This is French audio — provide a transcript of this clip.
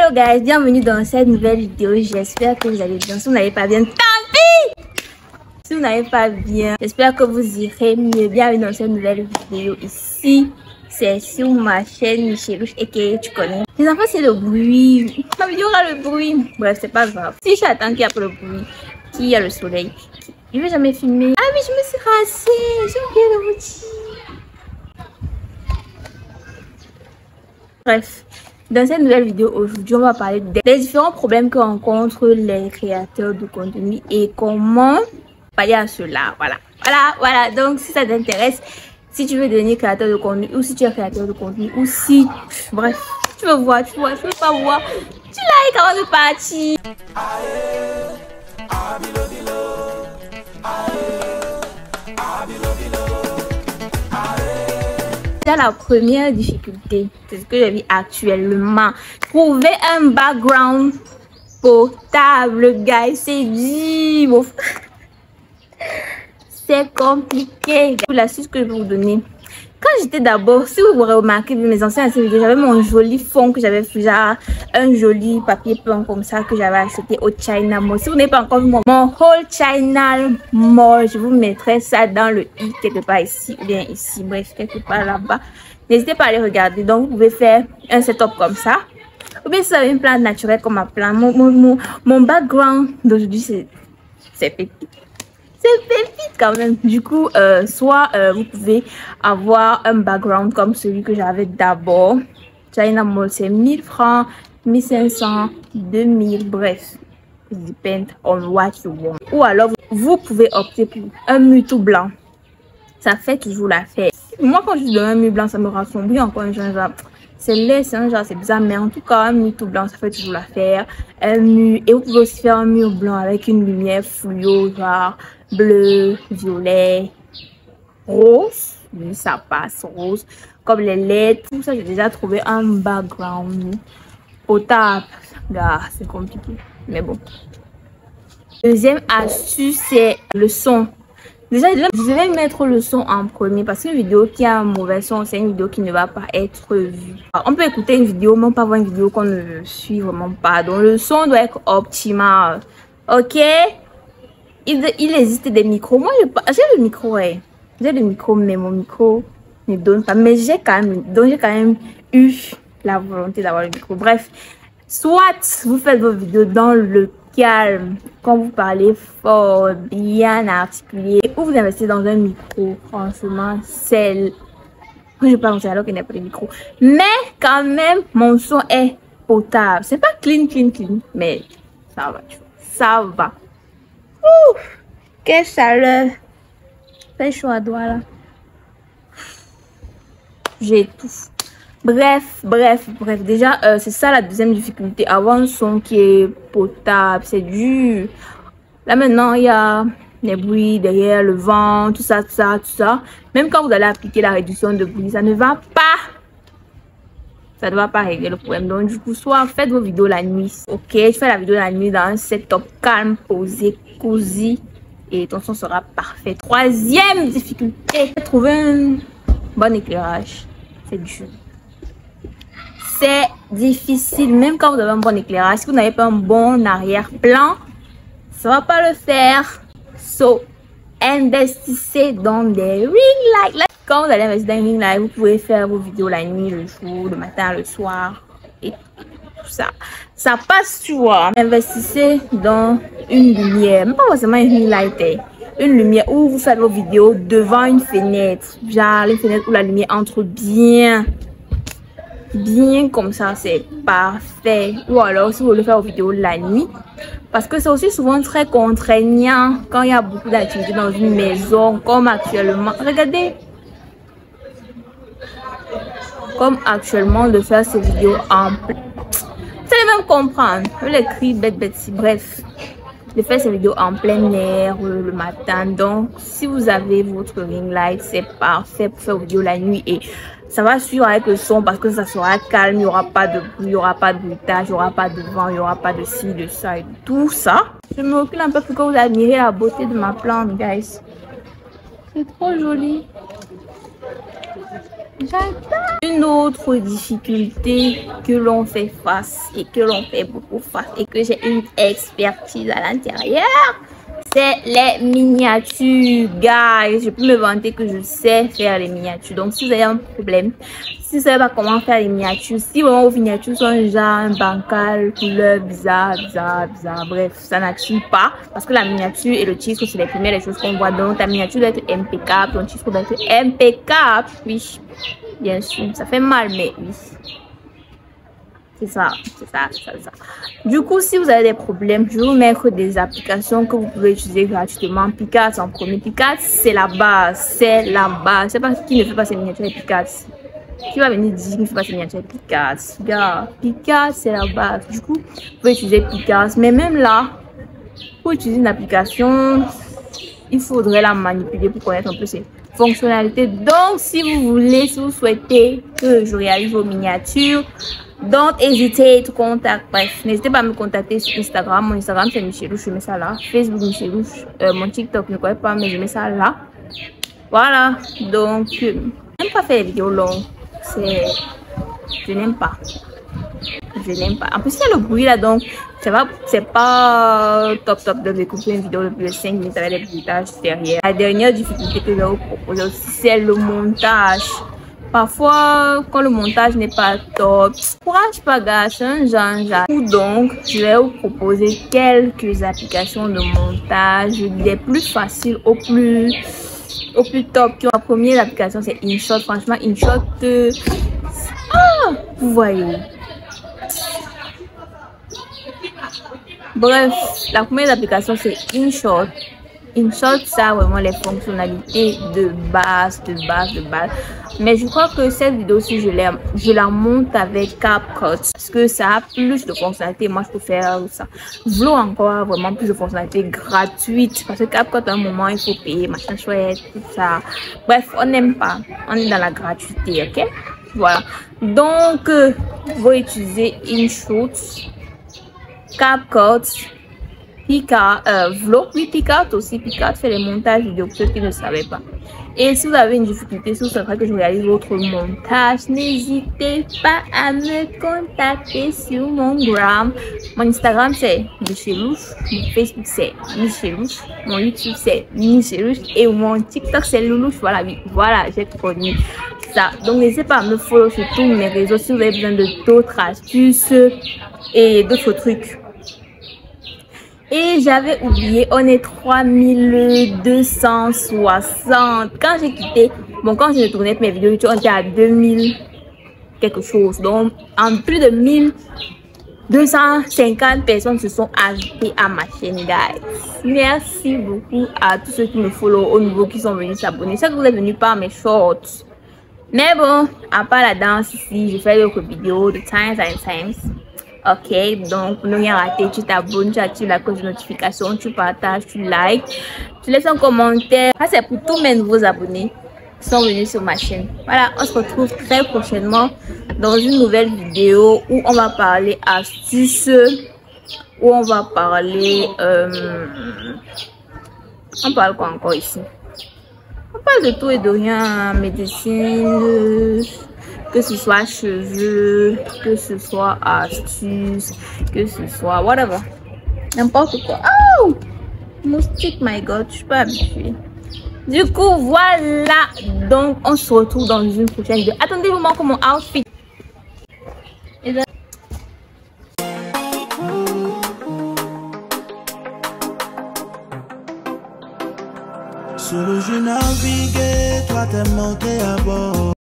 Hello guys, bienvenue dans cette nouvelle vidéo. J'espère que vous allez bien. Si vous n'allez pas bien, tant pis. Si vous n'allez pas bien, j'espère que vous irez mieux. Bienvenue dans cette nouvelle vidéo ici. C'est sur ma chaîne Michelouche et que tu connais. Les enfants, c'est le bruit. Ma vidéo aura le bruit. Bref, c'est pas grave. Si j'attends qu'il y a pas le bruit, qu'il y a le soleil, je vais jamais filmer. Ah oui, je me suis rassée. J'ai oublié de vous dire. Bref. Dans cette nouvelle vidéo aujourd'hui, on va parler des différents problèmes que rencontrent les créateurs de contenu et comment pallier à cela. Voilà. Donc, si ça t'intéresse, si tu veux devenir créateur de contenu ou si tu es créateur de contenu ou si, bref, tu veux voir, tu veux pas voir, tu likes avant de partir. La première difficulté, c'est ce que je vis actuellement. Trouver un background potable, guys, c'est dur. C'est compliqué. L'astuce que je vais vous donner. Quand j'étais d'abord, si vous aurez remarqué mes anciennes vidéos, j'avais mon joli fond que j'avais fait, genre un joli papier peint comme ça que j'avais acheté au China Mall. Si vous n'avez pas encore vu mon haul China Mall, je vous mettrai ça dans le i quelque part ici ou bien ici, bref, quelque part là-bas. N'hésitez pas à aller regarder. Donc vous pouvez faire un setup comme ça. Ou bien si vous avez une plante naturelle comme ma plante. Mon background d'aujourd'hui c'est pépite. C'est pépite quand même. Du coup, soit vous pouvez avoir un background comme celui que j'avais d'abord. China Mall, c'est 1000 francs, 1500, 2000, bref. It depends on what you want. Ou alors, vous pouvez opter pour un mur tout blanc. Ça fait toujours l'affaire. Moi, quand je suis dans un mur blanc, ça me rassombrit encore un genre. C'est laid, c'est un genre, c'est bizarre, mais en tout cas, un mur tout blanc, ça fait toujours l'affaire. Un mur, et vous pouvez aussi faire un mur blanc avec une lumière fluo, genre bleu, violet, rose. Oui, ça passe, rose. Comme les LED, tout ça, j'ai déjà trouvé un background potable. Là, c'est compliqué, mais bon. Deuxième astuce, c'est le son. Déjà, je vais mettre le son en premier parce qu'une vidéo qui a un mauvais son, c'est une vidéo qui ne va pas être vue. Alors, on peut écouter une vidéo, mais pas voir une vidéo qu'on ne suit vraiment pas. Donc, le son doit être optimal. Ok? Il existe des micros. Moi, j'ai le micro, ouais. J'ai le micro, mais mon micro ne donne pas. Mais j'ai quand même eu la volonté d'avoir le micro. Bref, soit vous faites vos vidéos dans le calme, quand vous parlez fort, bien articulé, ou vous investissez dans un micro. Franchement, c'est... Je parle alors qu'il n'y a pas de micro. Mais quand même, mon son est potable. C'est pas clean, mais ça va, tu vois. Ça va. Ouf, quelle chaleur. Fait chaud à doigt là. J'étouffe. Bref. Déjà, c'est ça la deuxième difficulté. Avoir un son qui est potable, c'est dur. Là maintenant, il y a les bruits derrière, le vent, tout ça. Même quand vous allez appliquer la réduction de bruit, ça ne va pas. Ça ne va pas régler le problème. Donc, du coup, soit faites vos vidéos la nuit. Ok, je fais la vidéo la nuit dans un setup calme, posé, cosy. Et ton son sera parfait. Troisième difficulté, trouver un bon éclairage. C'est dur. C'est difficile, même quand vous avez un bon éclairage. Si vous n'avez pas un bon arrière-plan, ça va pas le faire. So, investissez dans des ring lights. Quand vous allez investir dans un ring light, vous pouvez faire vos vidéos la nuit, le jour, le matin, le soir et tout ça. Ça passe, tu vois. Investissez dans une lumière, même pas forcément une ring light, une lumière où vous faites vos vidéos devant une fenêtre. Genre, les fenêtres où la lumière entre bien comme ça, c'est parfait. Ou alors si vous voulez faire vos vidéos la nuit, parce que c'est aussi souvent très contraignant quand il y a beaucoup d'activités dans une maison, comme actuellement. Regardez, comme actuellement, de faire ces vidéos en plein. Vous allez même comprendre. Les cris bête si, bref, de faire ces vidéos en plein air le matin. Donc si vous avez votre ring light, c'est parfait pour faire vos vidéos la nuit. Et ça va suivre avec le son parce que ça sera calme, il n'y aura pas de bruit, il n'y aura pas de bruitage, il n'y aura pas de vent, il n'y aura pas de ci, de ça et tout ça. Je me recule un peu pour que vous admirez la beauté de ma plante, guys. C'est trop joli. J'adore. Une une autre difficulté que l'on fait face et que l'on fait beaucoup face et que j'ai une expertise à l'intérieur, c'est les miniatures, guys. Je peux me vanter que je sais faire les miniatures. Donc, si vous avez un problème, si vous ne savez pas comment faire les miniatures, si vraiment vos miniatures sont genre un bancal, couleur bizarre, bref, ça n'attire pas. Parce que la miniature et le titre, c'est les premières choses qu'on voit. Donc, ta miniature doit être impeccable, ton titre doit être impeccable. Oui, bien sûr, ça fait mal, mais oui. C'est ça. Du coup, si vous avez des problèmes, je vais vous mettre des applications que vous pouvez utiliser gratuitement. Picart en premier. Picart, c'est la base. C'est la base. C'est pas qui ne fait pas ses miniatures avec Picart. Qui va venir dire qu'il ne fait pas ses miniatures avec Picart? Gars, Picart, c'est la base. Du coup, vous pouvez utiliser Picart. Mais même là, pour utiliser une application, il faudrait la manipuler pour connaître un peu ses fonctionnalités. Donc, si vous souhaitez que je réalise vos miniatures, don't hesitate to contact. Bref, n'hésitez pas à me contacter sur Instagram. Mon Instagram, c'est Michelouche, je mets ça là. Facebook, Michelouche. Mon TikTok, je ne connais pas, mais je mets ça là. Voilà. Donc, je n'aime pas faire des vidéos longues. Je n'aime pas. En plus, il y a le bruit là, donc c'est pas top de découper une vidéo de plus de 5 minutes avec des bruitages derrière. La dernière difficulté que je vais vous proposer aussi, c'est le montage. Parfois, quand le montage n'est pas top, courage pas gars, c'est un genre. Donc, je vais vous proposer quelques applications de montage, des plus faciles au plus top. La première application, c'est InShot. Franchement, InShot, vous voyez. Bref, la première application, c'est InShot. InShot, ça a vraiment les fonctionnalités de base. Mais je crois que cette vidéo, si je la monte avec CapCut, parce que ça a plus de fonctionnalités. Moi, je peux faire ça. Vlog encore a vraiment plus de fonctionnalités gratuites. Parce que CapCut, à un moment, il faut payer, machin chouette, tout ça. Bref, on n'aime pas. On est dans la gratuité, ok? Voilà. Donc, vous utilisez InShot, CapCut, Picart, Vlog, oui, Picart aussi. Picart fait les montages vidéo pour ceux qui ne savaient pas. Et si vous avez une difficulté, si vous souhaitez que je réalise votre montage, n'hésitez pas à me contacter sur mon gram. Mon Instagram, c'est Michelouche. Mon Facebook, c'est Michelouche. Mon YouTube, c'est Michelouche. Et mon TikTok, c'est Loulouche. Voilà, j'ai connu ça. Donc, n'hésitez pas à me follow sur tous mes réseaux si vous avez besoin de d'autres astuces et d'autres trucs. Et j'avais oublié, on est 3260. Quand j'ai quitté, quand je tournais mes vidéos YouTube, on était à 2000 quelque chose. Donc, en plus de 1250 personnes se sont ajoutées à ma chaîne, guys. Merci beaucoup à tous ceux qui me follow au niveau qui sont venus s'abonner. C'est que vous êtes venus par mes shorts. Mais bon, à part la danse ici, je fais d'autres vidéos de times and times. Ok, donc pour ne rien rater, tu t'abonnes, tu actives la cloche de notification, tu partages, tu likes, tu laisses un commentaire. Ça, c'est pour tous mes nouveaux abonnés qui sont venus sur ma chaîne. Voilà, on se retrouve très prochainement dans une nouvelle vidéo où on va parler astuces, où on va parler... on parle quoi encore ici? On parle de tout et de rien, médecine... que ce soit cheveux, que ce soit astuces, que ce soit whatever, n'importe quoi. Oh, moustique, my god, je suis pas habituée. Du coup, voilà, donc on se retrouve dans une prochaine vidéo. Attendez, vous manquez mon outfit. Solo je naviguais, toi t'es monté à bord.